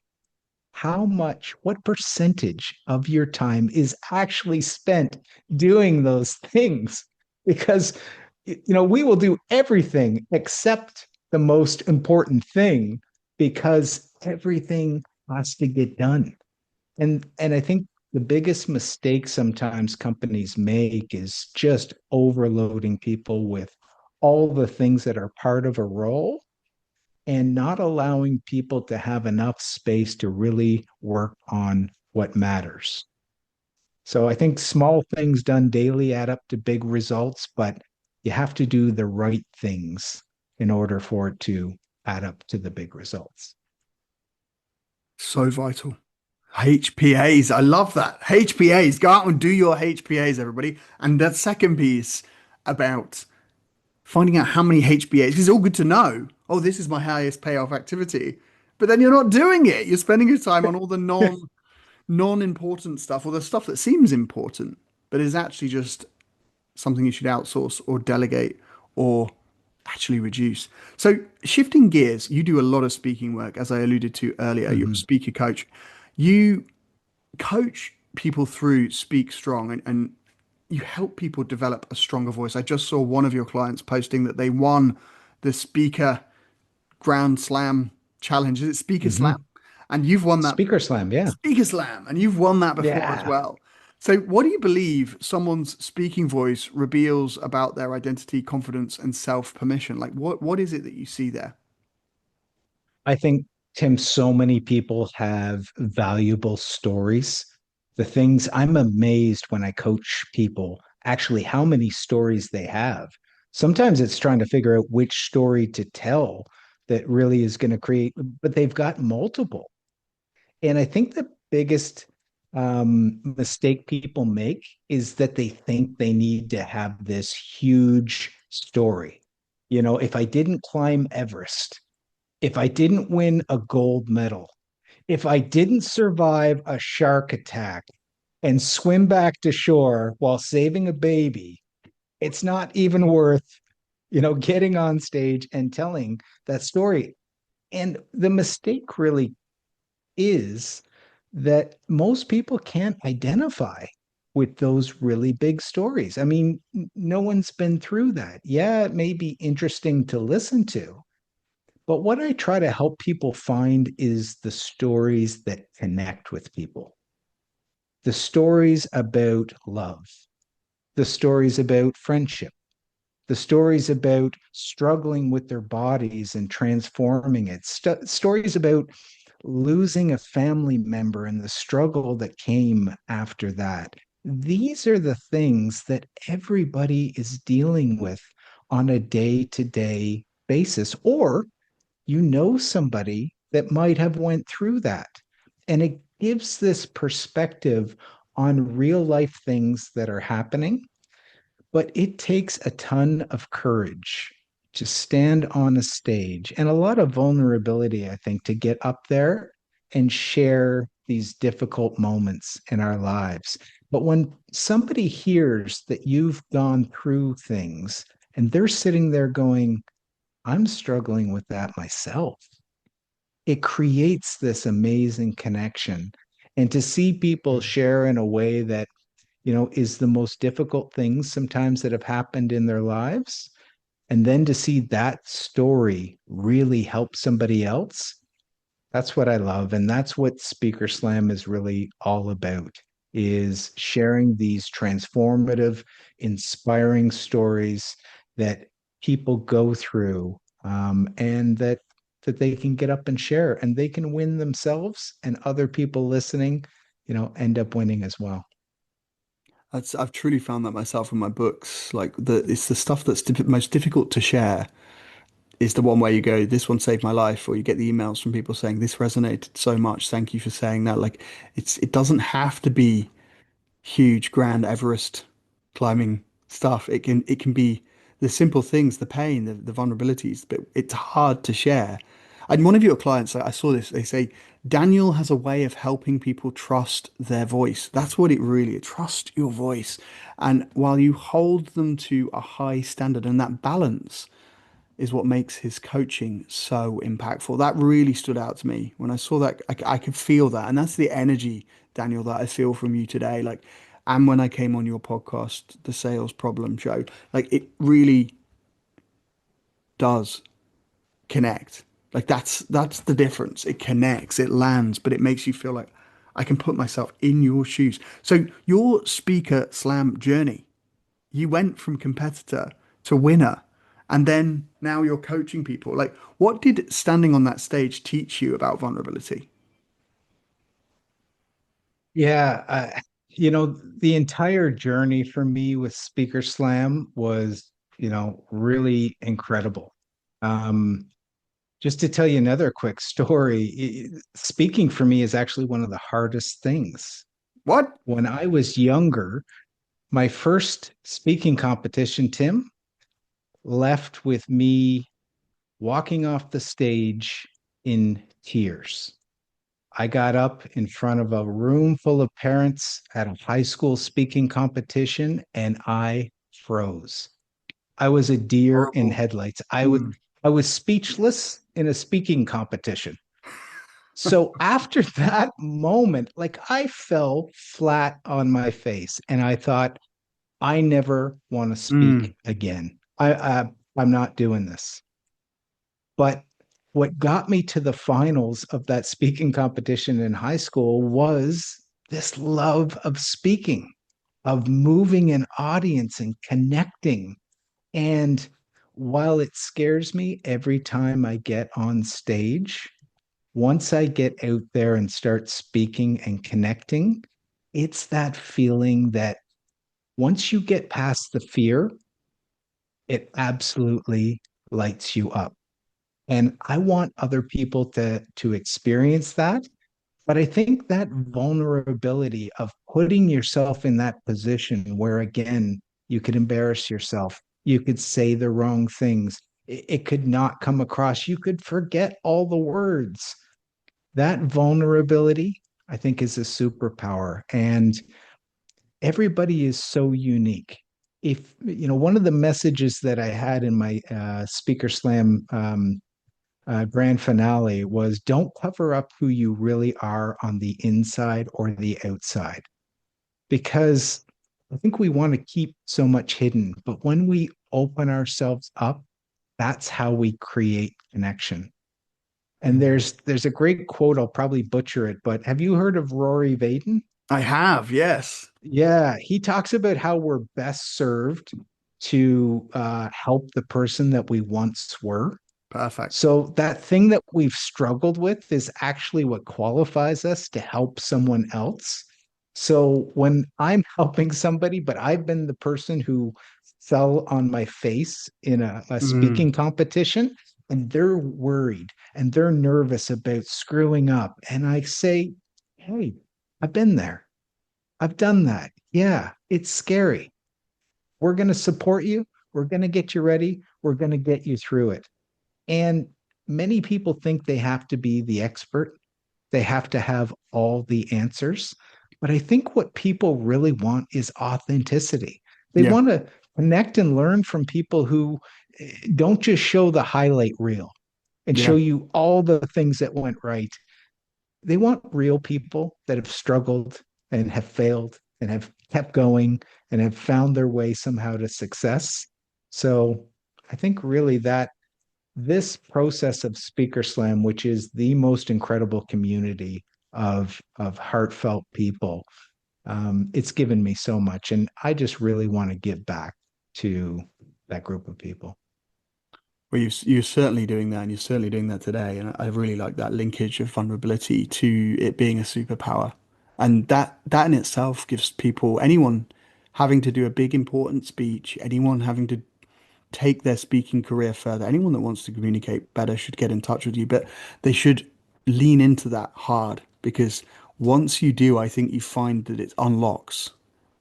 what percentage of your time is actually spent doing those things? Because, we will do everything except the most important thing because everything has to get done. And I think the biggest mistake sometimes companies make is just overloading people with all the things that are part of a role and not allowing people to have enough space to really work on what matters. So I think small things done daily add up to big results, but you have to do the right things in order for it to add up to the big results. So vital. HPAs. I love that. HPAs. Go out and do your HPAs, everybody. And that second piece about finding out how many HBAs, because it's all good to know, oh, this is my highest payoff activity. But then you're not doing it. You're spending your time on all the non-important stuff or the stuff that seems important, but is actually just something you should outsource or delegate or actually reduce. So shifting gears, you do a lot of speaking work, as I alluded to earlier. You're a Mhm. speaker coach. You coach people through Speak Strong and you help people develop a stronger voice. I just saw one of your clients posting that they won the Speaker Grand Slam challenge. Is it Speaker Slam? Mhm. And you've won that Speaker Slam, yeah. Speaker Slam, and you've won that before as Yeah. well. So, what do you believe someone's speaking voice reveals about their identity, confidence, and self-permission? Like, what is it that you see there? I think, Tim, so many people have valuable stories. The things I'm amazed when I coach people, actually, how many stories they have. Sometimes it's trying to figure out which story to tell that really is going to create, but they've got multiple. And I think the biggest mistake people make is that they think they need to have this huge story. If I didn't climb Everest, if I didn't win a gold medal, if I didn't survive a shark attack and swim back to shore while saving a baby, it's not even worth, getting on stage and telling that story. And the mistake really is that most people can't identify with those really big stories. I mean, no one's been through that. Yeah, it may be interesting to listen to, but what I try to help people find is the stories that connect with people, the stories about love, the stories about friendship, the stories about struggling with their bodies and transforming it, stories about losing a family member and the struggle that came after that. These are the things that everybody is dealing with on a day to day basis, or somebody that might have went through that. And it gives this perspective on real life things that are happening, but it takes a ton of courage to stand on a stage and a lot of vulnerability, I think, to get up there and share these difficult moments in our lives. But when somebody hears that you've gone through things and they're sitting there going, I'm struggling with that myself, it creates this amazing connection. And to see people share in a way that is the most difficult things sometimes that have happened in their lives. And then to see that story really help somebody else, that's what I love. And that's what Speaker Slam is really all about, is sharing these transformative, inspiring stories that people go through, and that they can get up and share, and they can win themselves, and other people listening, end up winning as well. I've truly found that myself in my books. Like it's the stuff that's most difficult to share is the one where you go, this one saved my life, or you get the emails from people saying this resonated so much. Thank you for saying that. Like it doesn't have to be huge, grand Everest climbing stuff. It can be the simple things, the pain, the vulnerabilities, but it's hard to share. And one of your clients, I saw this, they say Daniel has a way of helping people trust their voice. That's what it really is. Trust your voice. And while you hold them to a high standard, and that balance is what makes his coaching so impactful. That really stood out to me when I saw that. I could feel that, and that's the energy, Daniel, that I feel from you today. Like, and when I came on your podcast, the Sales Problem Show, like it really does connect. Like that's the difference. It connects, it lands, but it makes you feel like I can put myself in your shoes. So your speaker slam journey, you went from competitor to winner, and then now you're coaching people. Like, what did standing on that stage teach you about vulnerability? Yeah, the entire journey for me with Speaker Slam was, really incredible. Um, just to tell you another quick story, speaking for me is actually one of the hardest things. What? When I was younger, my first speaking competition, Tim, left with me walking off the stage in tears. I got up in front of a room full of parents at a high school speaking competition and I froze. I was a deer in Horrible. headlights. Mm. I was speechless in a speaking competition. So after that moment, like I fell flat on my face and I thought, I never want to Mm. speak again. I'm not doing this. But what got me to the finals of that speaking competition in high school was this love of speaking, of moving an audience and connecting. And while it scares me every time I get on stage, once I get out there and start speaking and connecting, it's that feeling that once you get past the fear, it absolutely lights you up. And I want other people to experience that. But I think that vulnerability of putting yourself in that position where again you could embarrass yourself, you could say the wrong things, it could not come across, you could forget all the words. That vulnerability, I think, is a superpower. And everybody is so unique. If, one of the messages that I had in my Speaker Slam grand finale was don't cover up who you really are on the inside or the outside, because I think we want to keep so much hidden. But when we open ourselves up, that's how we create connection. And Mhm. there's a great quote, I'll probably butcher it, but have you heard of Rory Vaden? I have, yes. Yeah, he talks about how we're best served to help the person that we once were. Perfect. So that thing that we've struggled with is actually what qualifies us to help someone else. So when I'm helping somebody, but I've been the person who fell on my face in a Mm, speaking competition, and they're worried and they're nervous about screwing up. And I say, hey, I've been there. I've done that. Yeah, it's scary. We're going to support you. We're going to get you ready. We're going to get you through it. And many people think they have to be the expert, they have to have all the answers. But I think what people really want is authenticity. They yeah, want to connect and learn from people who don't just show the highlight reel and yeah. show you all the things that went right. They want real people that have struggled and have failed and have kept going and have found their way somehow to success. So I think really that this process of Speaker Slam, which is the most incredible community of heartfelt people, it's given me so much, and I just really want to give back to that group of people. Well, you're certainly doing that, and you're certainly doing that today. And I really like that linkage of vulnerability to it being a superpower, and that in itself gives people, anyone having to do a big important speech, anyone having to take their speaking career further, anyone that wants to communicate better should get in touch with you, but they should lean into that hard because once you do, I think you find that it unlocks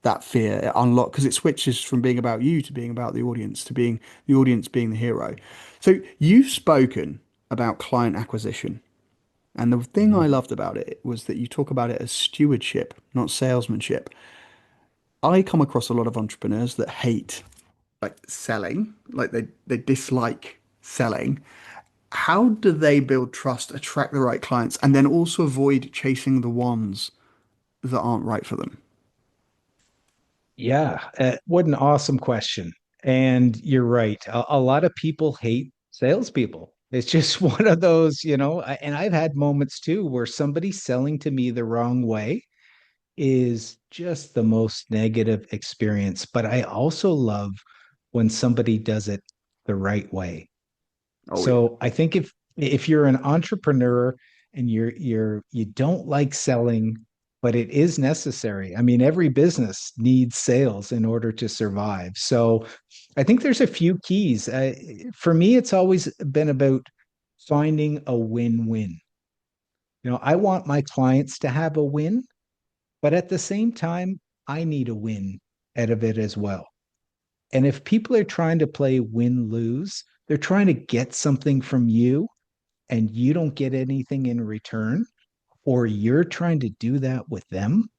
that fear. It unlocks because it switches from being about you to being about the audience, to being the audience being the hero. So you've spoken about client acquisition. And the thing I Mhm. loved about it was that you talk about it as stewardship, not salesmanship. I come across a lot of entrepreneurs that hate like selling, like they dislike selling. How do they build trust, attract the right clients, and then also avoid chasing the ones that aren't right for them? Yeah, what an awesome question. And you're right. A lot of people hate salespeople. It's just one of those, and I've had moments too where somebody's selling to me the wrong way is just the most negative experience. But I also love when somebody does it the right way. Oh yeah. So I think if you're an entrepreneur and you don't like selling, but it is necessary. I mean, every business needs sales in order to survive. So I think there's a few keys. For me, it's always been about finding a win-win. I want my clients to have a win, but at the same time, I need a win out of it as well. And if people are trying to play win lose, they're trying to get something from you and you don't get anything in return, or you're trying to do that with them.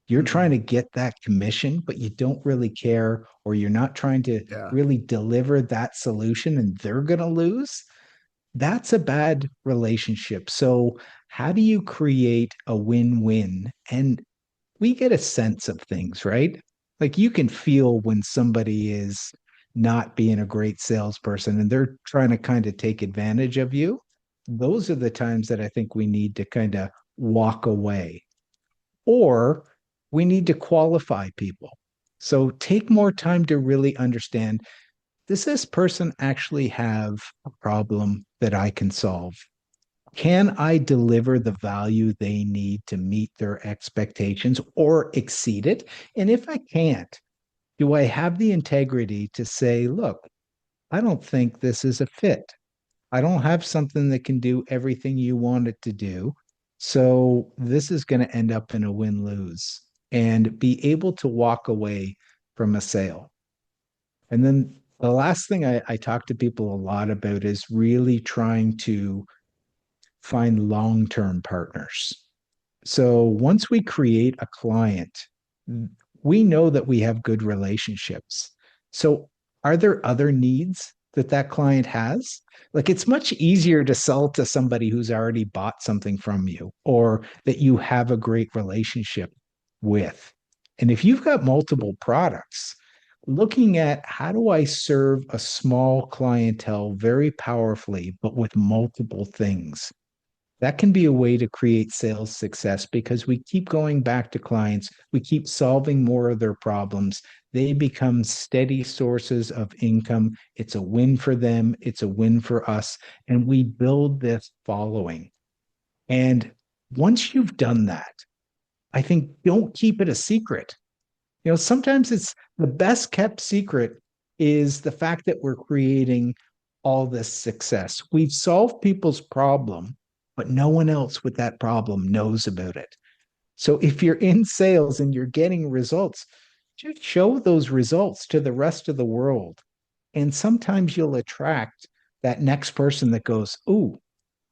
You're trying Mm, to get that commission, but you don't really care, or you're not trying to yeah. really deliver that solution and they're going to lose. That's a bad relationship. So, how do you create a win win? And we get a sense of things, right? Like you can feel when somebody is not being a great salesperson and they're trying to kind of take advantage of you. Those are the times that I think we need to kind of walk away, or we need to qualify people. So take more time to really understand, does this person actually have a problem that I can solve? Can I deliver the value they need to meet their expectations or exceed it? And if I can't, do I have the integrity to say, look, I don't think this is a fit. I don't have something that can do everything you want it to do. So this is going to end up in a win lose, and be able to walk away from a sale. And then the last thing I talk to people a lot about is really trying to find long-term partners. So once we create a client, we know that we have good relationships. So are there other needs that that client has? Like it's much easier to sell to somebody who's already bought something from you or that you have a great relationship with. And if you've got multiple products, looking at how do I serve a small clientele very powerfully, but with multiple things, that can be a way to create sales success because we keep going back to clients, we keep solving more of their problems. They become steady sources of income. It's a win for them, it's a win for us. And we build this following. And once you've done that, I think don't keep it a secret. Sometimes it's the best kept secret is the fact that we're creating all this success. We've solved people's problem, but no one else with that problem knows about it. So if you're in sales and you're getting results, just show those results to the rest of the world. And sometimes you'll attract that next person that goes, "Ooh,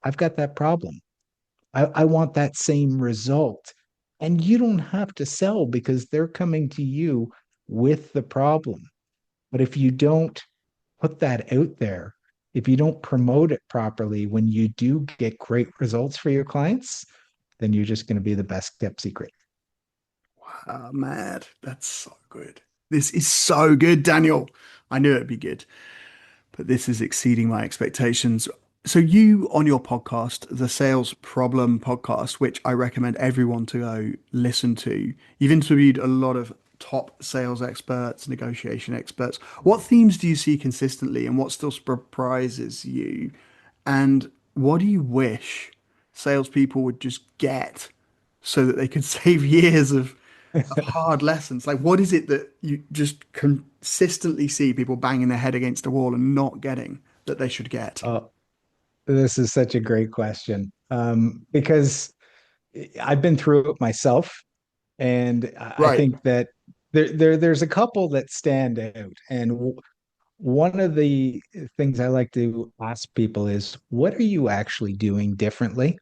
I've got that problem. I want that same result." And you don't have to sell because they're coming to you with the problem. But if you don't put that out there, if you don't promote it properly, when you do get great results for your clients, then you're just going to be the best kept secret. Mad. That's so good. This is so good, Daniel. I knew it'd be good, but this is exceeding my expectations. So, you on your podcast, the Sales Problem podcast, which I recommend everyone to go listen to, you've interviewed a lot of top sales experts, negotiation experts. What themes do you see consistently, and what still surprises you? And what do you wish salespeople would just get so that they could save years of hard lessons? Like, what is it that you just consistently see people banging their head against a wall and not getting that they should get? Oh, this is such a great question because I've been through it myself, and I Right. think that there's a couple that stand out. And one of the things I like to ask people is, what are you actually doing differently?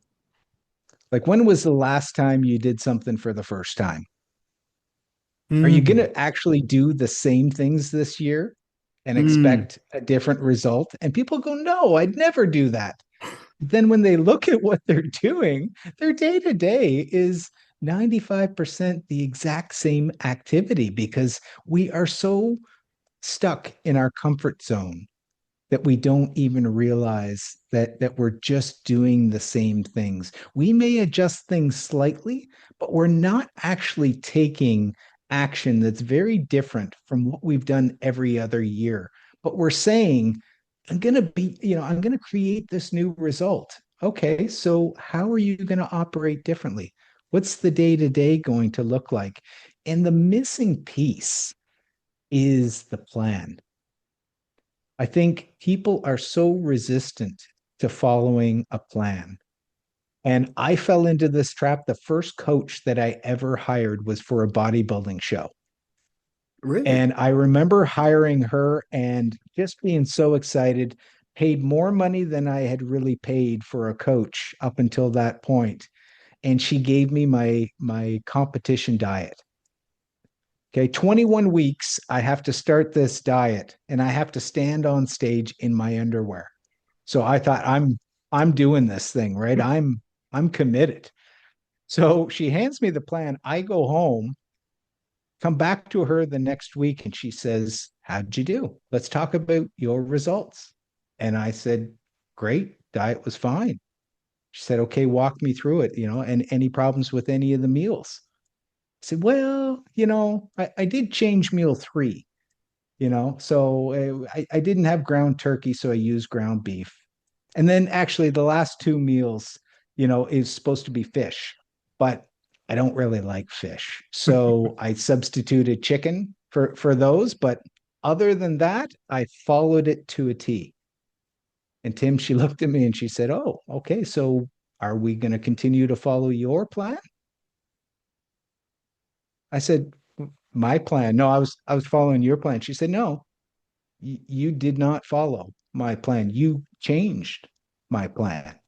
Like, when was the last time you did something for the first time? Are you going Mm, to actually do the same things this year and mm. expect a different result? And people go, no, I'd never do that. Then when they look at what they're doing, their day to day is 95% the exact same activity because we are so stuck in our comfort zone that we don't even realize that we're just doing the same things. We may adjust things slightly, but we're not actually taking action that's very different from what we've done every other year. But we're saying, I'm going to create this new result. Okay, so how are you going to operate differently? What's the day to day going to look like? And the missing piece is the plan. I think people are so resistant to following a plan. And I fell into this trap. The first coach that I ever hired was for a bodybuilding show. Really? And I remember hiring her and just being so excited, paid more money than I had really paid for a coach up until that point. And she gave me my competition diet. Okay, 21 weeks, I have to start this diet and I have to stand on stage in my underwear. So I thought I'm doing this thing, right? I'm committed. So she hands me the plan. I go home, come back to her the next week, and she says, "How'd you do? Let's talk about your results." And I said, "Great, diet was fine." She said, "Okay, walk me through it, and any problems with any of the meals?" I said, "Well, I did change meal three, so I didn't have ground turkey, so I used ground beef. And then actually the last two meals, is supposed to be fish, but I don't really like fish. So I substituted chicken for those. But other than that, I followed it to a T. And Tim, she looked at me and she said, "Oh, okay. So are we going to continue to follow your plan?" I said, "My plan? No, I was following your plan." She said, "No, you did not follow my plan. You changed my plan."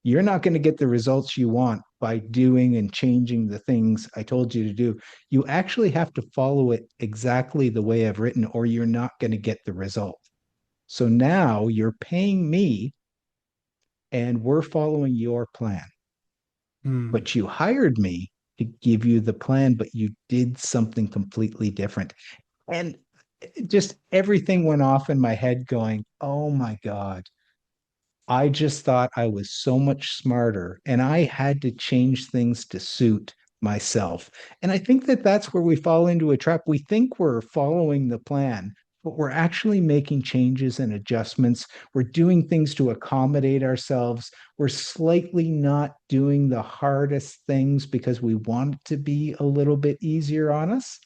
You're not going to get the results you want by doing and changing the things I told you to do. You actually have to follow it exactly the way I've written, or you're not going to get the result. So now you're paying me and we're following your plan. Hmm. But you hired me to give you the plan, but you did something completely different. And just everything went off in my head going, oh my God, I just thought I was so much smarter and I had to change things to suit myself. And I think that that's where we fall into a trap. We think we're following the plan, but we're actually making changes and adjustments. We're doing things to accommodate ourselves. We're slightly not doing the hardest things because we want it to be a little bit easier on us.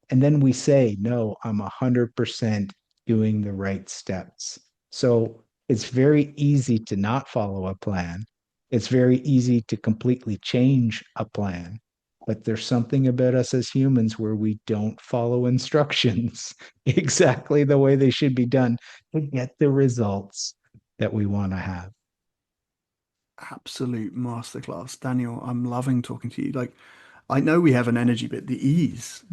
And then we say, no, I'm 100% doing the right steps. So it's very easy to not follow a plan. It's very easy to completely change a plan. But there's something about us as humans where we don't follow instructions exactly the way they should be done to get the results that we want to have. Absolute masterclass, Daniel. I'm loving talking to you. Like, I know we have an energy, but the ease,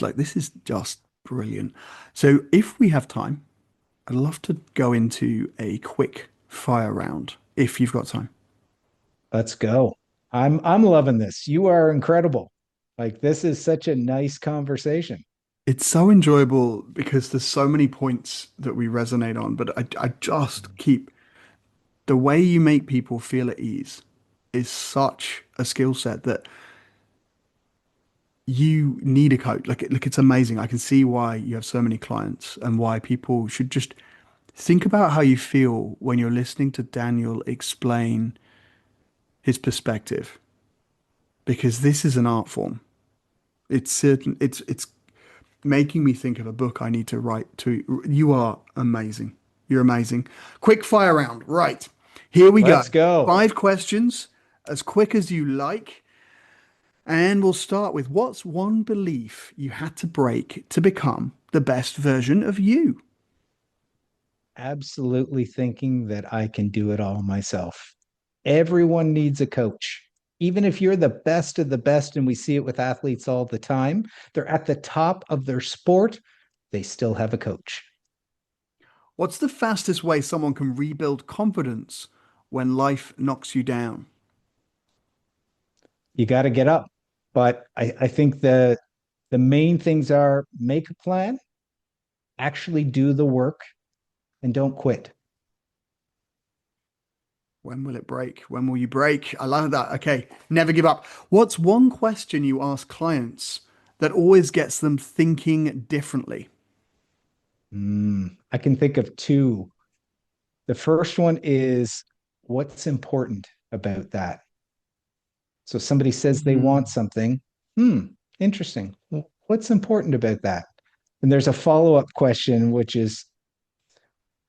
like this is just brilliant. So if we have time, I'd love to go into a quick fire round if you've got time. Let's go. I'm loving this. You are incredible. Like this is such a nice conversation. It's so enjoyable because there's so many points that we resonate on, but I just keep the way you make people feel at ease is such a skill set that you need a coach. Like it's amazing. I can see why you have so many clients and why people should just think about how you feel when you're listening to Daniel explain his perspective, because this is an art form. It's certain. It's making me think of a book I need to write to. You are amazing. You're amazing. Quick fire round. Right. Here we go. Let's go. 5 questions, as quick as you like. And we'll start with what's one belief you had to break to become the best version of you? Absolutely thinking that I can do it all myself. Everyone needs a coach. Even if you're the best of the best, and we see it with athletes all the time, they're at the top of their sport, they still have a coach. What's the fastest way someone can rebuild confidence when life knocks you down? You got to get up. But I think the main things are make a plan, actually do the work, and don't quit. When will it break? When will you break? I love that. Okay, never give up. What's one question you ask clients that always gets them thinking differently? I can think of two. The first one is what's important about that? So somebody says they want Hmm. something. Hmm, interesting. What's important about that? And there's a follow-up question, which is,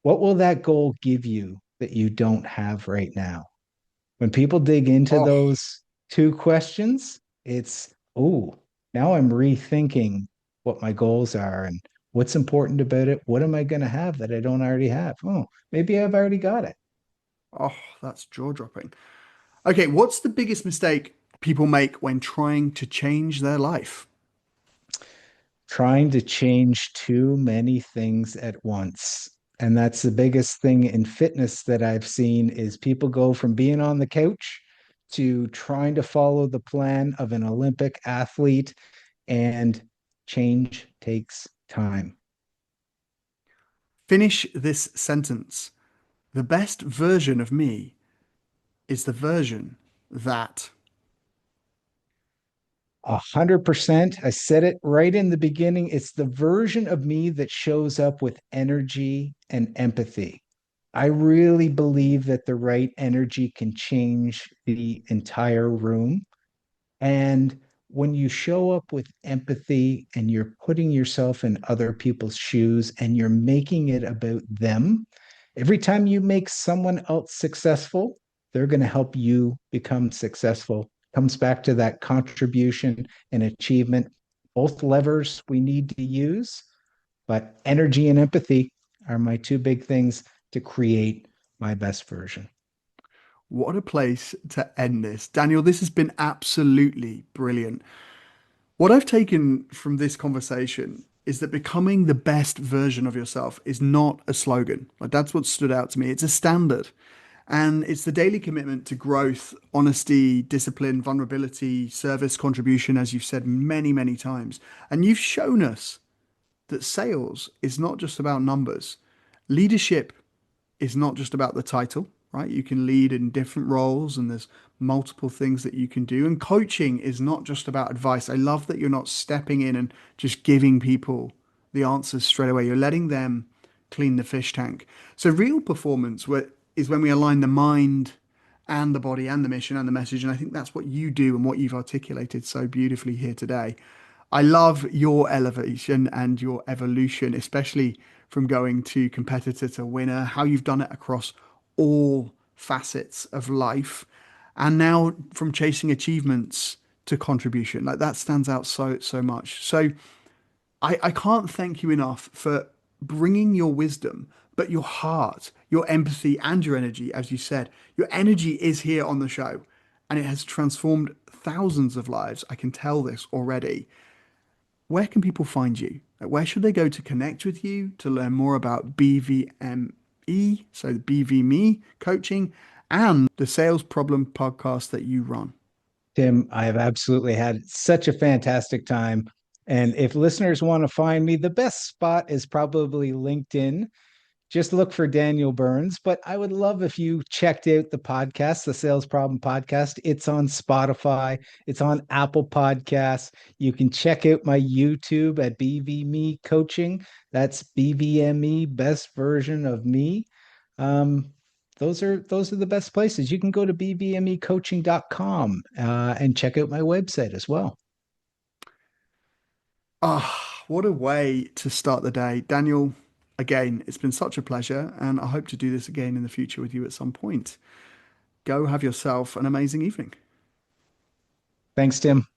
what will that goal give you that you don't have right now? When people dig into Oh, those two questions, it's, oh, now I'm rethinking what my goals are and what's important about it. What am I going to have that I don't already have? Oh, maybe I've already got it. oh, that's jaw-dropping. Okay, what's the biggest mistake people make when trying to change their life? Trying to change too many things at once. And that's the biggest thing in fitness that I've seen is people go from being on the couch to trying to follow the plan of an Olympic athlete, and change takes time. Finish this sentence. The best version of me is the version that. 100%. I said it right in the beginning. It's the version of me that shows up with energy and empathy. I really believe that the right energy can change the entire room. And when you show up with empathy and you're putting yourself in other people's shoes and you're making it about them, every time you make someone else successful, they're going to help you become successful. Comes back to that contribution and achievement, both levers we need to use, but energy and empathy are my two big things to create my best version. What a place to end this. Daniel, this has been absolutely brilliant. What I've taken from this conversation is that becoming the best version of yourself is not a slogan. Like that's what stood out to me. It's a standard. And it's the daily commitment to growth, honesty, discipline, vulnerability, service, contribution, as you've said many, many times. And you've shown us that sales is not just about numbers. Leadership is not just about the title, right? You can lead in different roles and there's multiple things that you can do. And coaching is not just about advice. I love that you're not stepping in and just giving people the answers straight away. You're letting them clean the fish tank. So real performance is when we align the mind and the body and the mission and the message. And I think that's what you do and what you've articulated so beautifully here today. I love your elevation and your evolution, especially from going to competitor to winner, how you've done it across all facets of life. And now from chasing achievements to contribution, like that stands out so much. So I can't thank you enough for bringing your wisdom, but your heart, your empathy, and your energy, as you said. Your energy is here on the show, and it has transformed thousands of lives. I can tell this already. Where can people find you? Like, where should they go to connect with you, to learn more about BVME, so the BVME coaching, and the Sales Problem podcast that you run? Tim, I have absolutely had such a fantastic time. And if listeners want to find me, the best spot is probably LinkedIn. Just look for Daniel Burns. But I would love if you checked out the podcast, the Sales Problem Podcast. It's on Spotify, it's on Apple Podcasts. You can check out my YouTube at BVMe Coaching. That's BVME, best version of me. Um, those are the best places. You can go to bvmecoaching.com and check out my website as well. Ah, what a way to start the day. Daniel, again, it's been such a pleasure, and I hope to do this again in the future with you at some point. Go have yourself an amazing evening. Thanks, Tim.